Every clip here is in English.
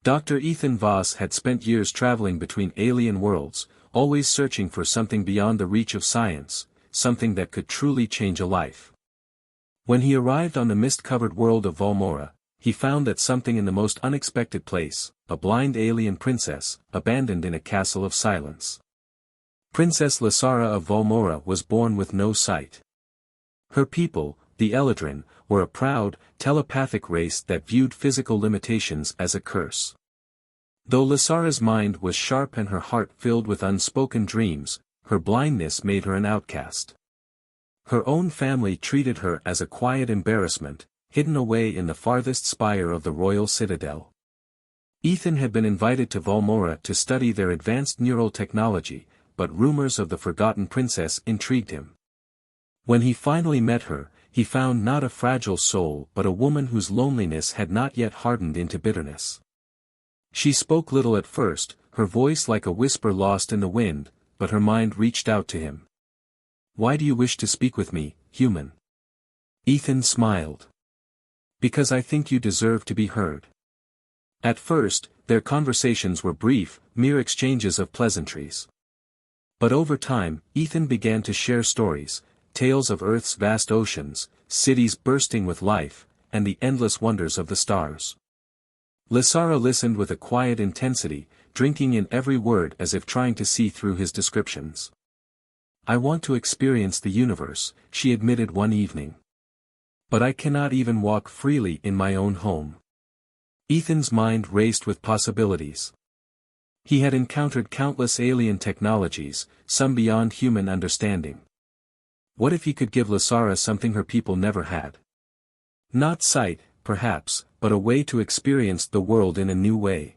Dr. Ethan Voss had spent years traveling between alien worlds, always searching for something beyond the reach of science, something that could truly change a life. When he arrived on the mist-covered world of Valmora, he found that something in the most unexpected place, a blind alien princess, abandoned in a castle of silence. Princess Lysara of Valmora was born with no sight. Her people, the Eladrin, were a proud, telepathic race that viewed physical limitations as a curse. Though Lysara's mind was sharp and her heart filled with unspoken dreams, her blindness made her an outcast. Her own family treated her as a quiet embarrassment, hidden away in the farthest spire of the royal citadel. Ethan had been invited to Valmora to study their advanced neural technology, but rumors of the forgotten princess intrigued him. When he finally met her, he found not a fragile soul but a woman whose loneliness had not yet hardened into bitterness. She spoke little at first, her voice like a whisper lost in the wind, but her mind reached out to him. "Why do you wish to speak with me, human?" Ethan smiled. "Because I think you deserve to be heard." At first, their conversations were brief, mere exchanges of pleasantries. But over time, Ethan began to share stories, tales of Earth's vast oceans, cities bursting with life, and the endless wonders of the stars. Lysara listened with a quiet intensity, drinking in every word as if trying to see through his descriptions. "I want to experience the universe," she admitted one evening. "But I cannot even walk freely in my own home." Ethan's mind raced with possibilities. He had encountered countless alien technologies, some beyond human understanding. What if he could give Lysara something her people never had? Not sight, perhaps, but a way to experience the world in a new way.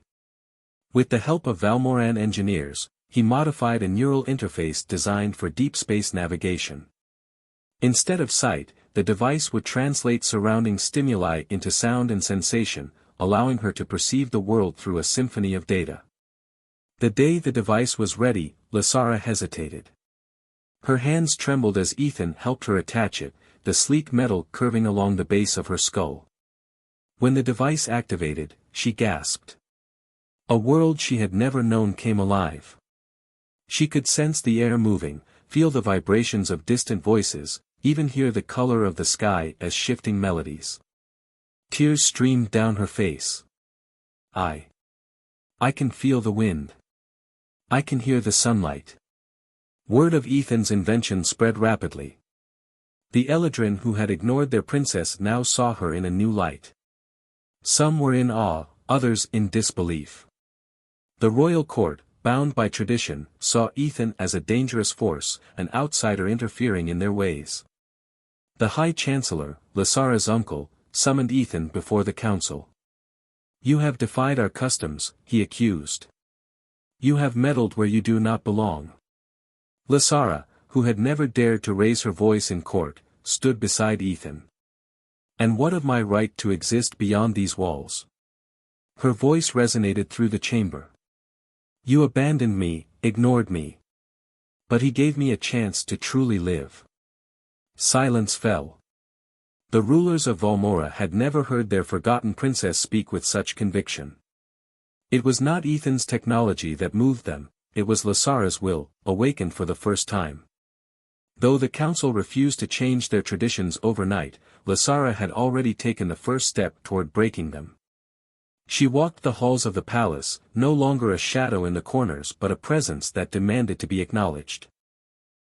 With the help of Valmoran engineers, he modified a neural interface designed for deep space navigation. Instead of sight, the device would translate surrounding stimuli into sound and sensation, allowing her to perceive the world through a symphony of data. The day the device was ready, Lysara hesitated. Her hands trembled as Ethan helped her attach it, the sleek metal curving along the base of her skull. When the device activated, she gasped. A world she had never known came alive. She could sense the air moving, feel the vibrations of distant voices, even hear the color of the sky as shifting melodies. Tears streamed down her face. I can feel the wind. I can hear the sunlight." Word of Ethan's invention spread rapidly. The Eladrin who had ignored their princess now saw her in a new light. Some were in awe, others in disbelief. The royal court, bound by tradition, saw Ethan as a dangerous force, an outsider interfering in their ways. The High Chancellor, Lysara's uncle, summoned Ethan before the council. "You have defied our customs," he accused. "You have meddled where you do not belong." Lysara, who had never dared to raise her voice in court, stood beside Ethan. "And what of my right to exist beyond these walls?" Her voice resonated through the chamber. "You abandoned me, ignored me. But he gave me a chance to truly live." Silence fell. The rulers of Valmora had never heard their forgotten princess speak with such conviction. It was not Ethan's technology that moved them, it was Lysara's will, awakened for the first time. Though the council refused to change their traditions overnight, Lysara had already taken the first step toward breaking them. She walked the halls of the palace, no longer a shadow in the corners but a presence that demanded to be acknowledged.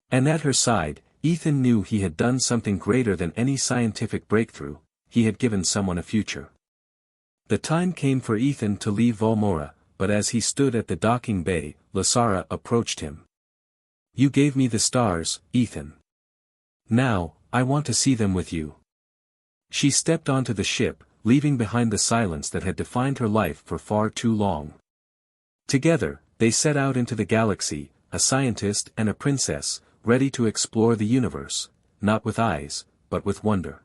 And at her side, Ethan knew he had done something greater than any scientific breakthrough, he had given someone a future. The time came for Ethan to leave Valmora, but as he stood at the docking bay, Lysara approached him. "You gave me the stars, Ethan. Now, I want to see them with you." She stepped onto the ship, leaving behind the silence that had defined her life for far too long. Together, they set out into the galaxy, a scientist and a princess, ready to explore the universe, not with eyes, but with wonder.